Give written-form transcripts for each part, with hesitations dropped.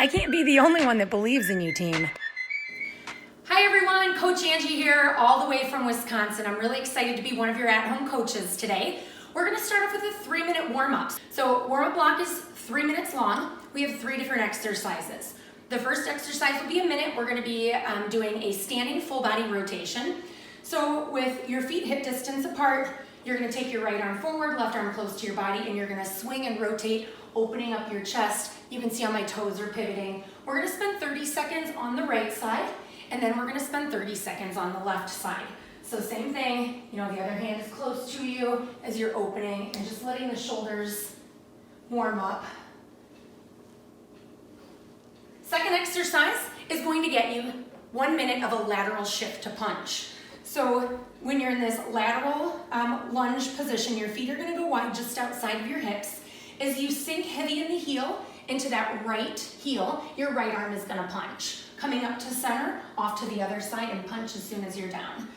I can't be the only one that believes in you, team. Hi everyone, Coach Angie here, all the way from Wisconsin. I'm really excited to be one of your at-home coaches today. We're gonna start off with a 3-minute warm-up. So warm-up block is 3 minutes long. We have 3 different exercises. The first exercise will be a minute. We're gonna be doing a standing full body rotation. So with your feet hip distance apart, you're gonna take your right arm forward, left arm close to your body, and you're gonna swing and rotate, opening up your chest. You can see how my toes are pivoting. We're gonna spend 30 seconds on the right side, and then we're gonna spend 30 seconds on the left side. So same thing, the other hand is close to you as you're opening and just letting the shoulders warm up. Second exercise is going to get you 1 minute of a lateral shift to punch. So when you're in this lateral lunge position, your feet are gonna go wide just outside of your hips. As you sink heavy in the heel into that right heel, your right arm is gonna punch. Coming up to center, off to the other side, and punch as soon as you're down.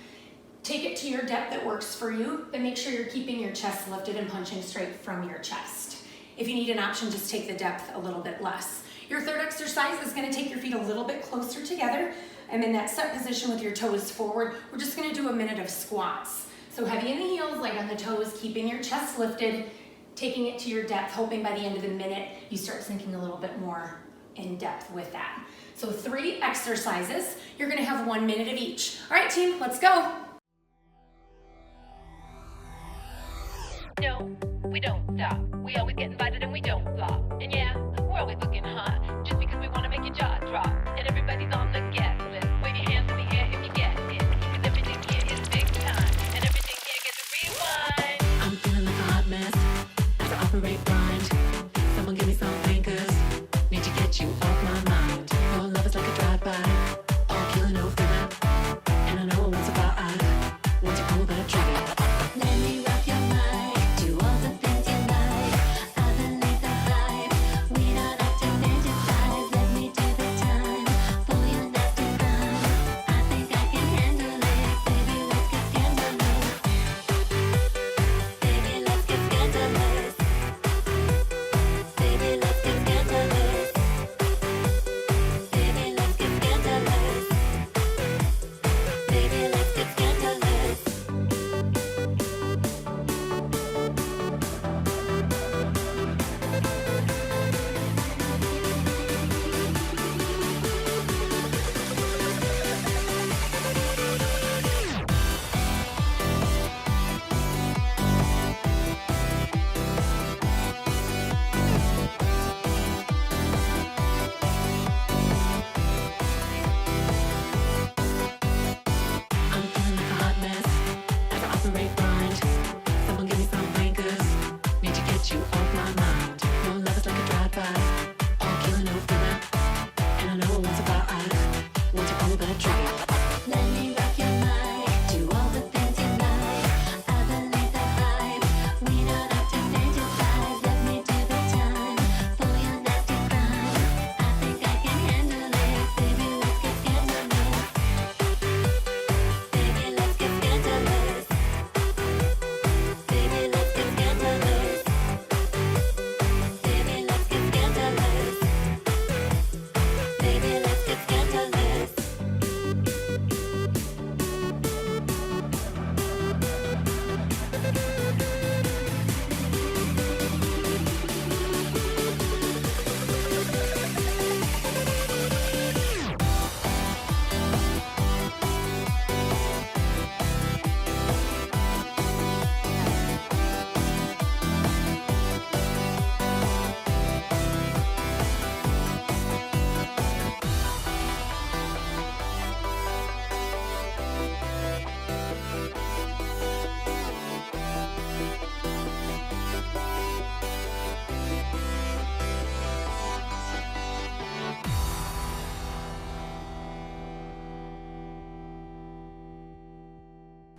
Take it to your depth that works for you, but make sure you're keeping your chest lifted and punching straight from your chest. If you need an option, just take the depth a little bit less. Your third exercise is gonna take your feet a little bit closer together, and in that set position with your toes forward, we're just gonna do a minute of squats. So heavy in the heels, light on the toes, keeping your chest lifted, taking it to your depth, hoping by the end of the minute, you start sinking a little bit more in depth with that. So 3 exercises, you're gonna have 1 minute of each. All right, team, let's go. No, we don't stop. We always get invited and we don't flop. And yeah, we're always looking hot, just because we wanna make your jaw drop. And everybody's on the guest list. Wave your hands in the air if you get it, because everything here is big time, and everything here gets a rewind. I'm feeling like a hot mess as I operate blind. Someone give me something, 'cause need to get you off my mind. Your love is like a drive-by, all killing, no filler. And I know it won't survive. I want to pull that trigger. Let me rock your mind, do all the things you like. I believe the hype, we don't have to fantasize. Let me do the time, pull you left to right. I think I can handle it, baby, let's get scandalous. Baby, let's get scandalous. Baby, let's get scandalous. Baby, let's get scandalous. Baby, let's get scandalous. I'm feeling like a hot mess as I operate blind. Someone give me something, 'cause need to get you off my mind. Your love is like a drive-by, all killing, no filler. And I know it won't survive. I want to pull that trigger. Let me rock your mind, do all the things you like. I believe the hype, we don't have to fantasize. Let me do the time, pull you left to right. I think I can handle it, baby, let's get scandalous. Baby, let's get scandalous. Baby, let's get scandalous. Baby, let's get scandalous. Baby, let's get scandalous.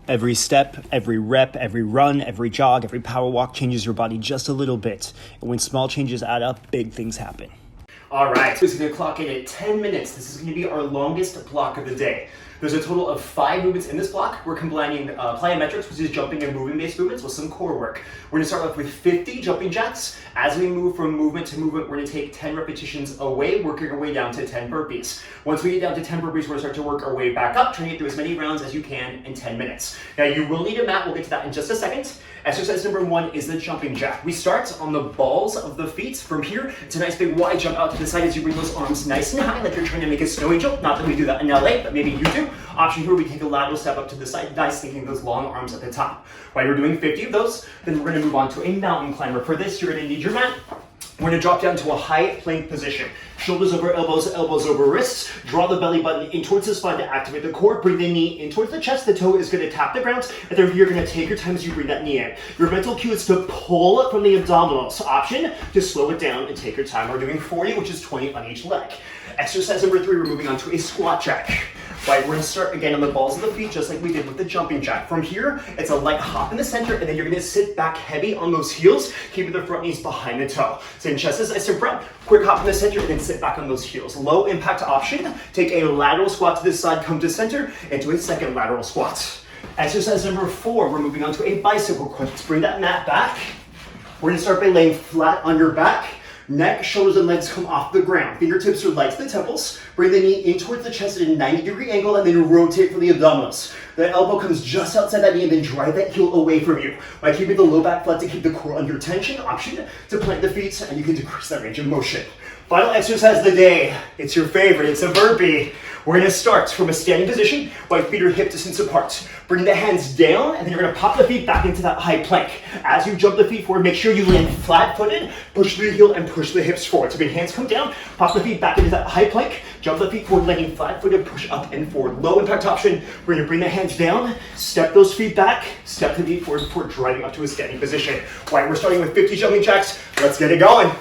Every step, every rep, every run, every jog, every power walk changes your body just a little bit. And when small changes add up, big things happen. All right, so it's gonna clock in at 10 minutes. This is gonna be our longest block of the day. There's a total of 5 movements in this block. We're combining plyometrics, which is jumping and moving based movements, with some core work. We're gonna start off with 50 jumping jacks. As we move from movement to movement, we're gonna take 10 repetitions away, working our way down to 10 burpees. Once we get down to 10 burpees, we're gonna start to work our way back up, trying to get through as many rounds as you can in 10 minutes. Now you will need a mat, we'll get to that in just a second. Exercise number 1 is the jumping jack. We start on the balls of the feet. From here, it's a nice big wide jump out to the side as you bring those arms nice and high, like you're trying to make a snow angel. Not that we do that in LA, but maybe you do. Option here, we take a lateral step up to the side, nice, thinking those long arms at the top. While you're doing 50 of those, then we're gonna move on to a mountain climber. For this, you're gonna need your mat. We're gonna drop down to a high plank position. Shoulders over elbows, elbows over wrists. Draw the belly button in towards the spine to activate the core. Bring the knee in towards the chest. The toe is gonna tap the ground. And then you're gonna take your time as you bring that knee in. Your mental cue is to pull from the abdominals. Option, to slow it down and take your time. We're doing 40, which is 20 on each leg. Exercise number 3, we're moving on to a squat jack. Right, we're gonna start again on the balls of the feet, just like we did with the jumping jack. From here, it's a light hop in the center, and then you're gonna sit back heavy on those heels, keeping the front knees behind the toe. Same chest as nice and front, quick hop in the center, and then sit back on those heels. Low impact option, take a lateral squat to this side, come to center, into a second lateral squat. Exercise number 4, we're moving on to a bicycle crunch. Let's bring that mat back. We're gonna start by laying flat on your back. Neck, shoulders, and legs come off the ground. Fingertips are light to the temples. Bring the knee in towards the chest at a 90-degree angle, and then rotate for the abdominals. The elbow comes just outside that knee, and then drive that heel away from you. By keeping the low back flat to keep the core under tension, option to plant the feet, and you can decrease that range of motion. Final exercise of the day. It's your favorite, it's a burpee. We're gonna start from a standing position, while feet are hip distance apart. Bring the hands down, and then you're gonna pop the feet back into that high plank. As you jump the feet forward, make sure you land flat-footed, push the heel and push the hips forward. So big hands come down, pop the feet back into that high plank, jump the feet forward, landing flat-footed, push up and forward. Low impact option, we're gonna bring the hands down, step those feet back, step the feet forward before driving up to a standing position. All right, we're starting with 50 jumping jacks. Let's get it going.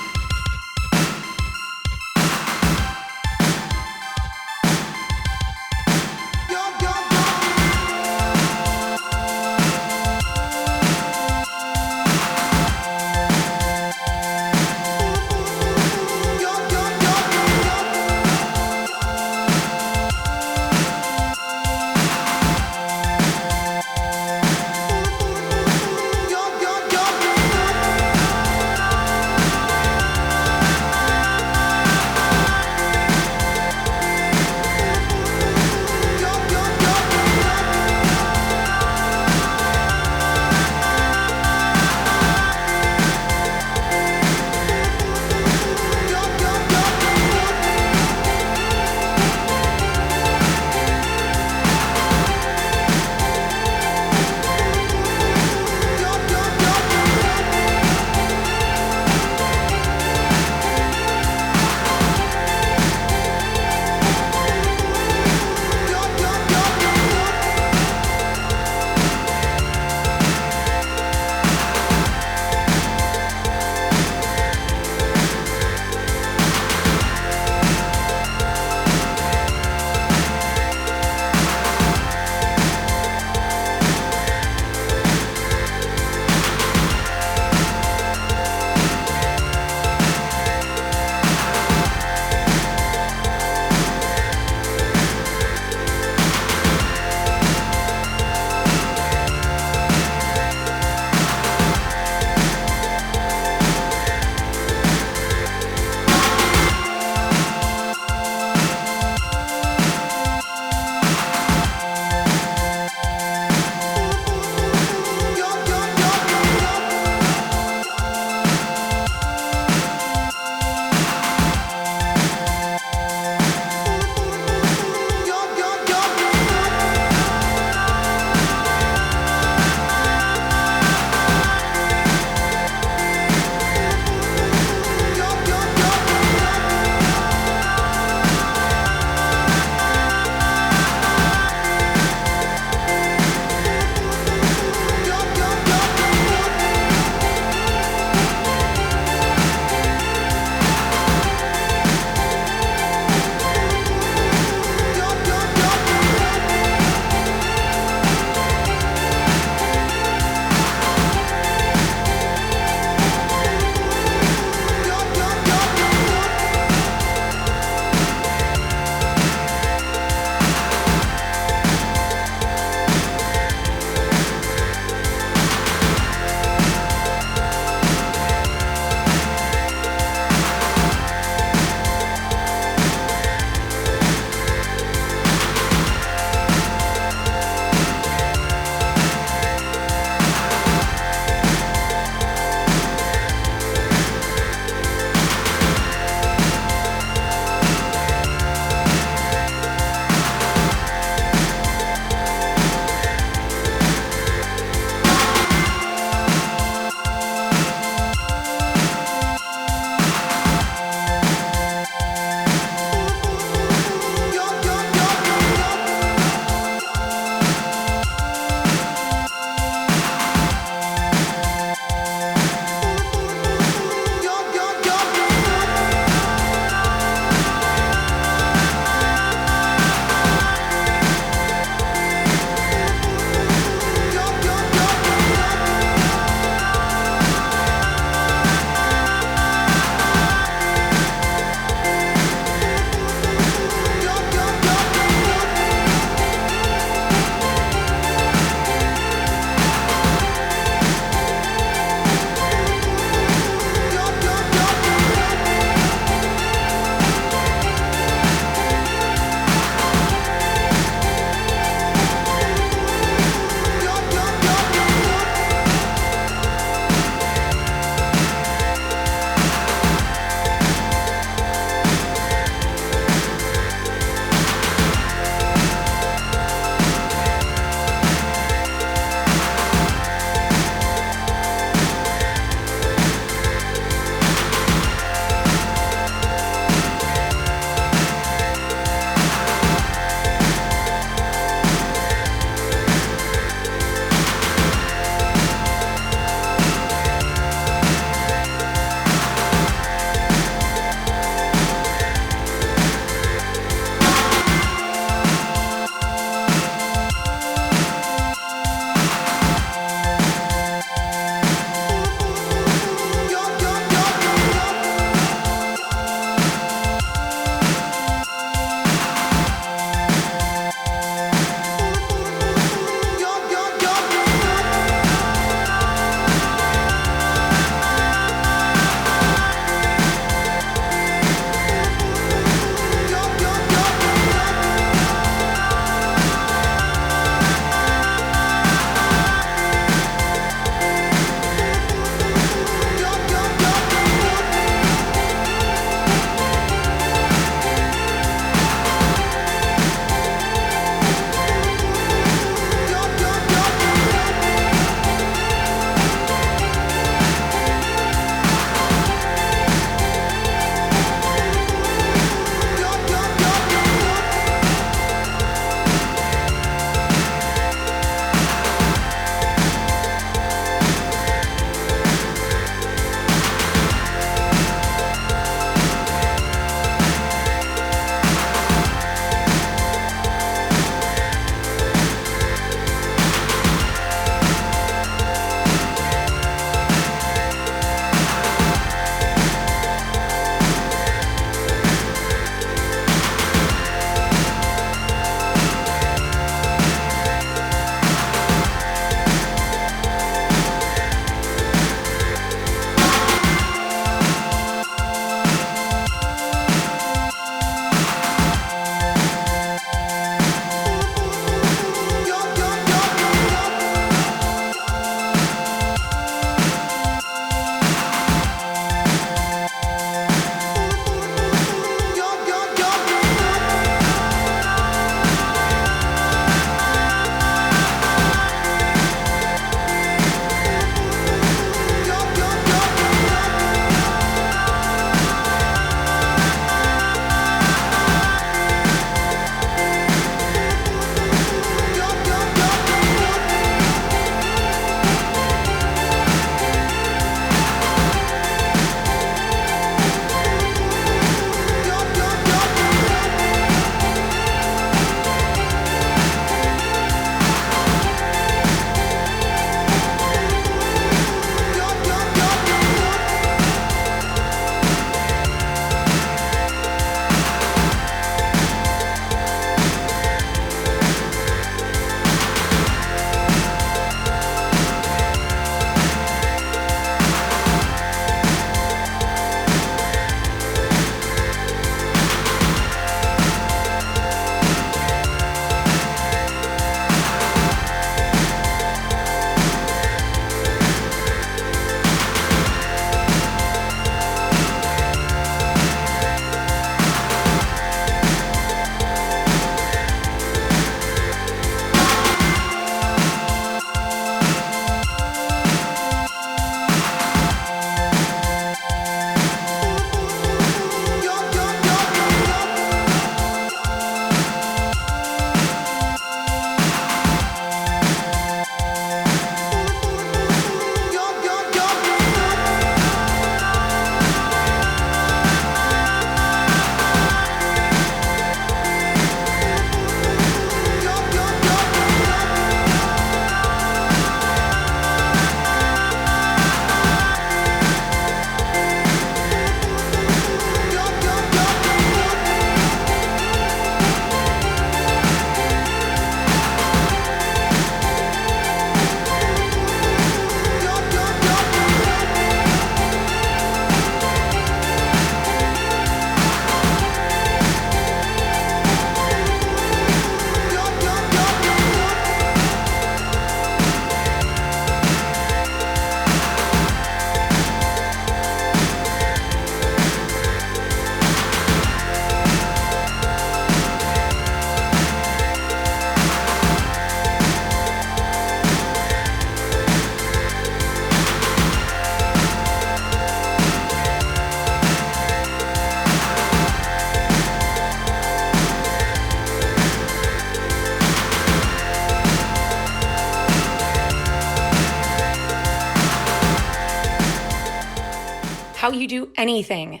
how you do anything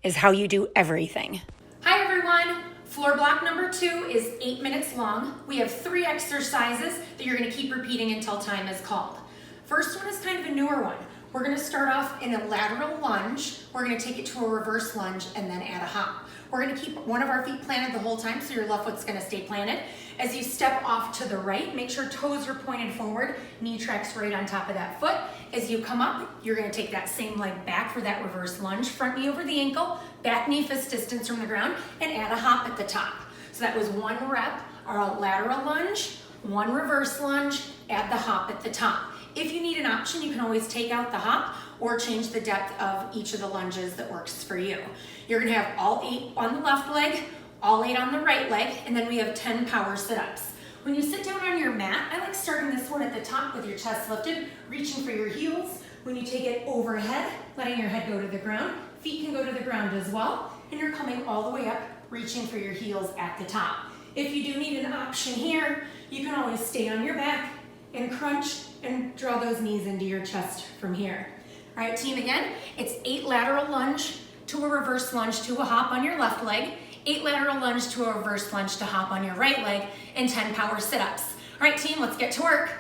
is how you do everything. Hi everyone. Floor block number 2 is 8 minutes long. We have 3 exercises that you're going to keep repeating until time is called. First one is kind of a newer one. We're going to start off in a lateral lunge. We're going to take it to a reverse lunge and then add a hop. We're going to keep one of our feet planted the whole time, so your left foot's going to stay planted. As you step off to the right, make sure toes are pointed forward, knee tracks right on top of that foot. As you come up, you're going to take that same leg back for that reverse lunge, front knee over the ankle, back knee fist distance from the ground, and add a hop at the top. So that was 1 rep, or a lateral lunge, 1 reverse lunge, add the hop at the top. If you need an option, you can always take out the hop or change the depth of each of the lunges that works for you. You're gonna have all 8 on the left leg, all 8 on the right leg, and then we have 10 power sit-ups. When you sit down on your mat, I like starting this one at the top with your chest lifted, reaching for your heels. When you take it overhead, letting your head go to the ground, feet can go to the ground as well, and you're coming all the way up, reaching for your heels at the top. If you do need an option here, you can always stay on your back and crunch and draw those knees into your chest from here. All right, team, again, it's 8 lateral lunge to a reverse lunge to a hop on your left leg, 8 lateral lunge to a reverse lunge to hop on your right leg, and 10 power sit-ups. All right, team, let's get to work.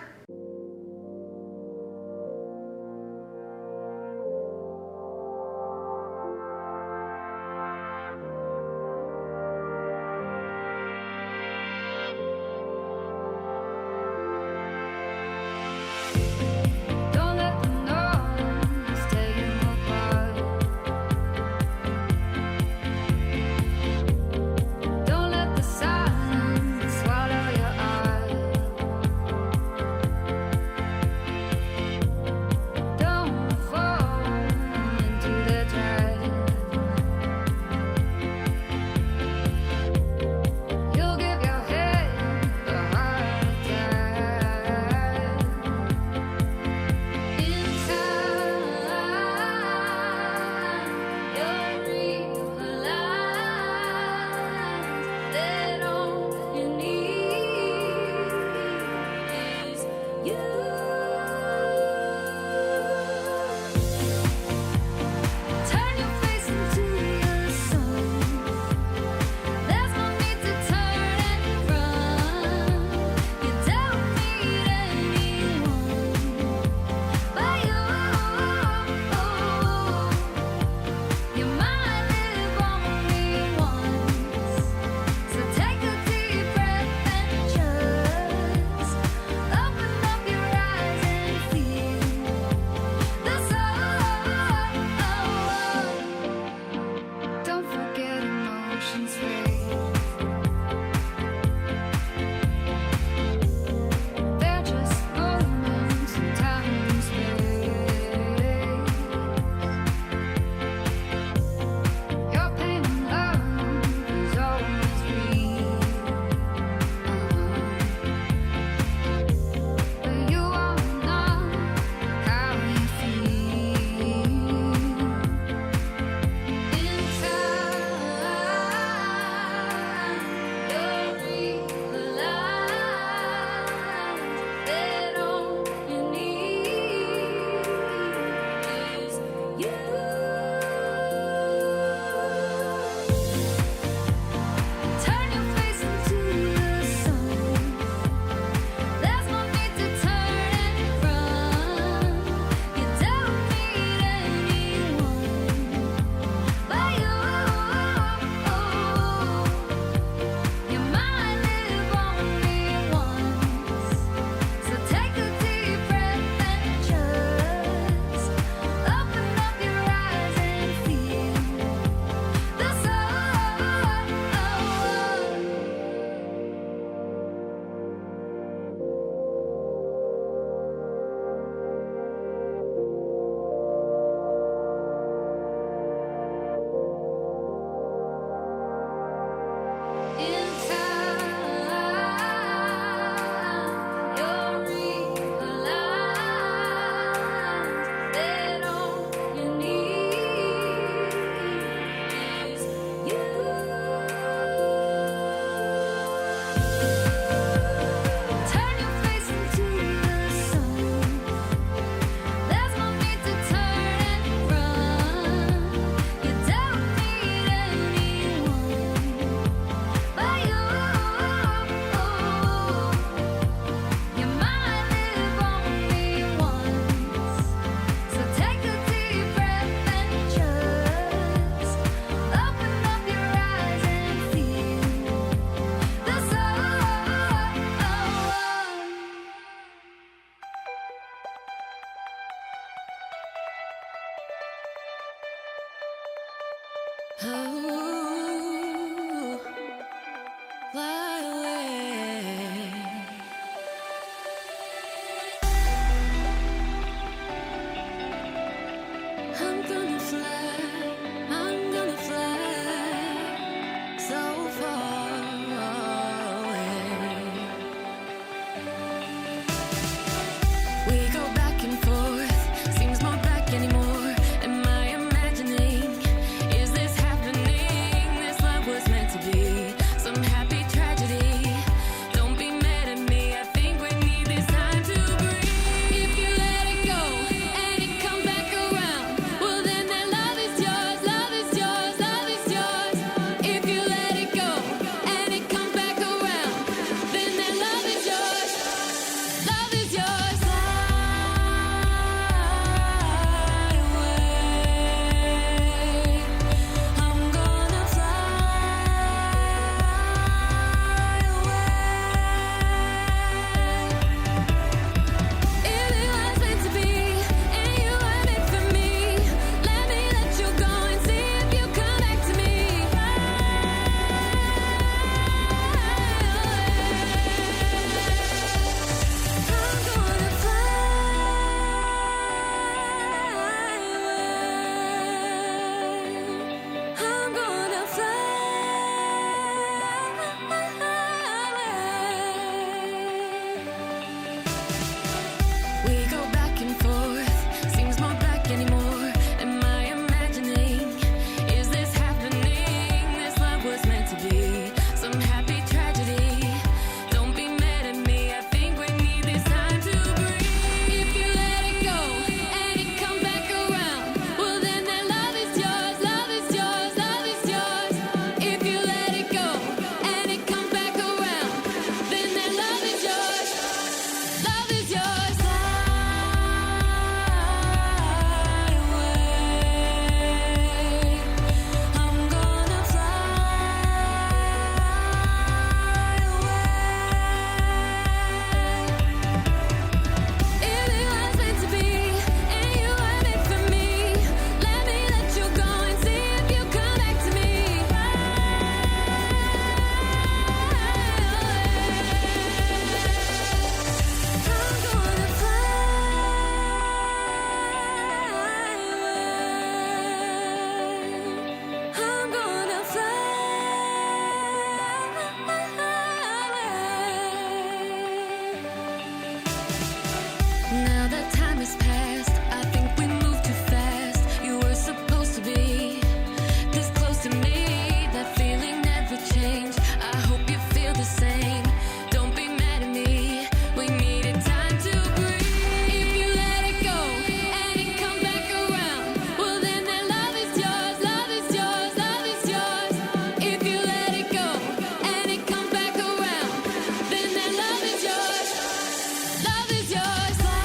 love is yours. Fly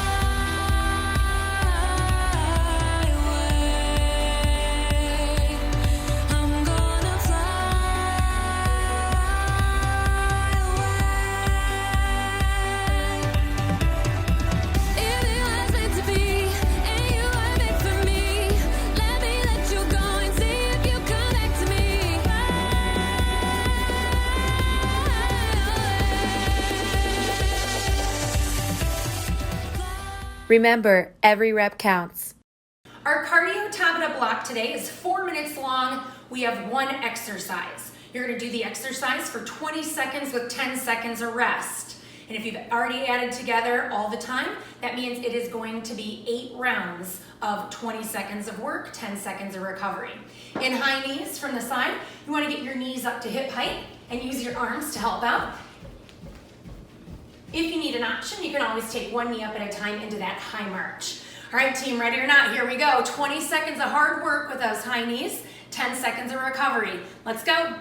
away. I'm gonna fly away. If it was meant to be, and you were meant for me, let me let you go and see if you come back to me. Remember, every rep counts. Our cardio Tabata block today is 4 minutes long. We have one exercise. You're gonna do the exercise for 20 seconds with 10 seconds of rest. And if you've already added together all the time, that means it is going to be 8 rounds of 20 seconds of work, 10 seconds of recovery. In high knees from the side, you wanna get your knees up to hip height and use your arms to help out. If you need an option, you can always take one knee up at a time into that high march. All right, team, ready or not, here we go. 20 seconds of hard work with those high knees, 10 seconds of recovery. Let's go.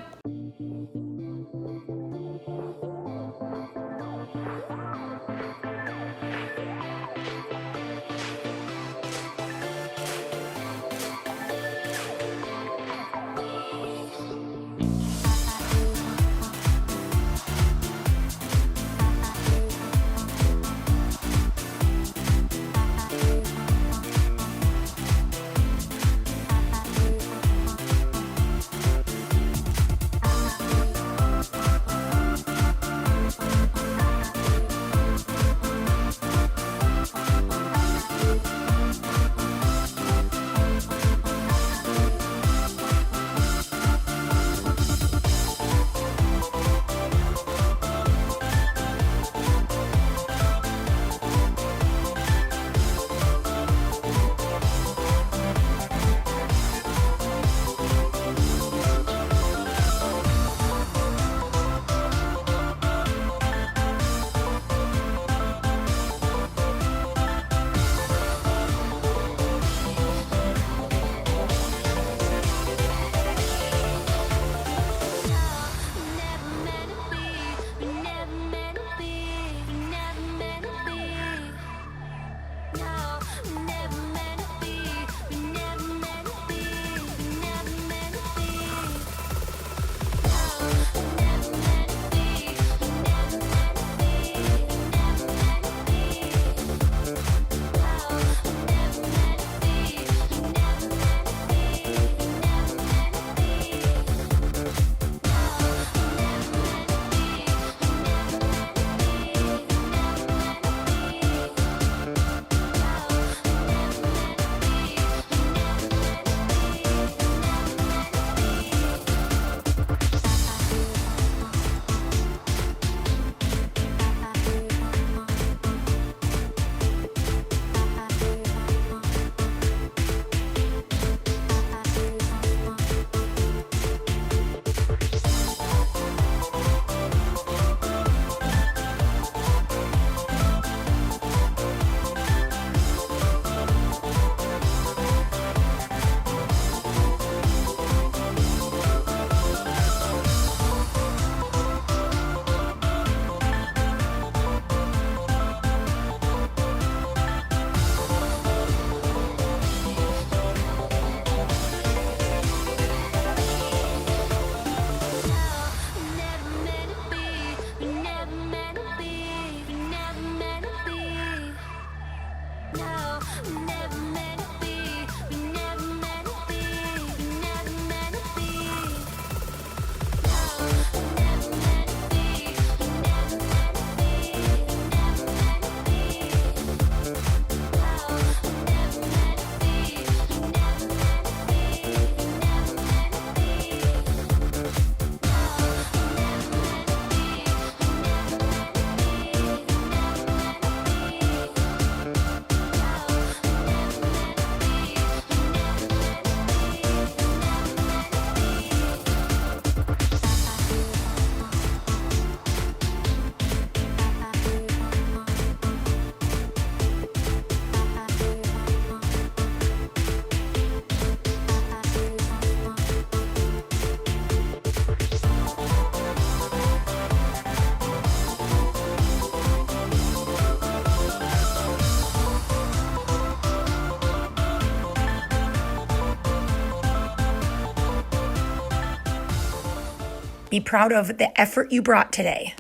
Be proud of the effort you brought today.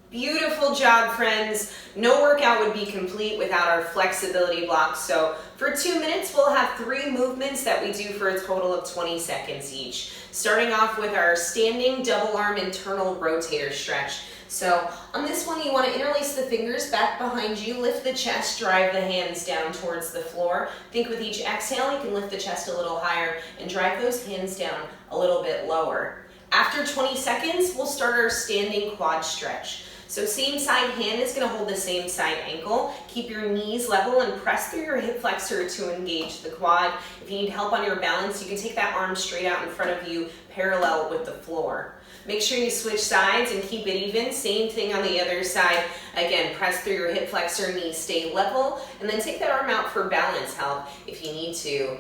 Beautiful job, friends. No workout would be complete without our flexibility blocks. So for 2 minutes, we'll have 3 movements that we do for a total of 20 seconds each. Starting off with our standing double arm internal rotator stretch. So on this one, you want to interlace the fingers back behind you, lift the chest, drive the hands down towards the floor. Think with each exhale, you can lift the chest a little higher and drive those hands down a little bit lower. After 20 seconds, we'll start our standing quad stretch. So same side hand is going to hold the same side ankle. Keep your knees level and press through your hip flexor to engage the quad. If you need help on your balance, you can take that arm straight out in front of you, parallel with the floor. Make sure you switch sides and keep it even. Same thing on the other side. Again, press through your hip flexor, knees stay level, and then take that arm out for balance help if you need to.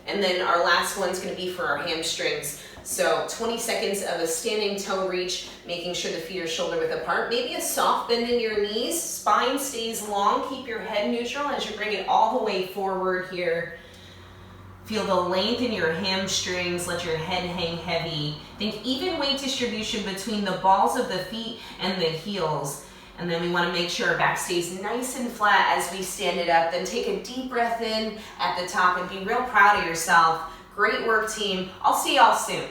And then our last one's going to be for our hamstrings. So 20 seconds of a standing toe reach, making sure the feet are shoulder width apart. Maybe a soft bend in your knees, spine stays long, keep your head neutral as you bring it all the way forward here. Feel the length in your hamstrings, let your head hang heavy. Think even weight distribution between the balls of the feet and the heels. And then we want to make sure our back stays nice and flat as we stand it up. Then take a deep breath in at the top and be real proud of yourself. Great work, team. I'll see y'all soon.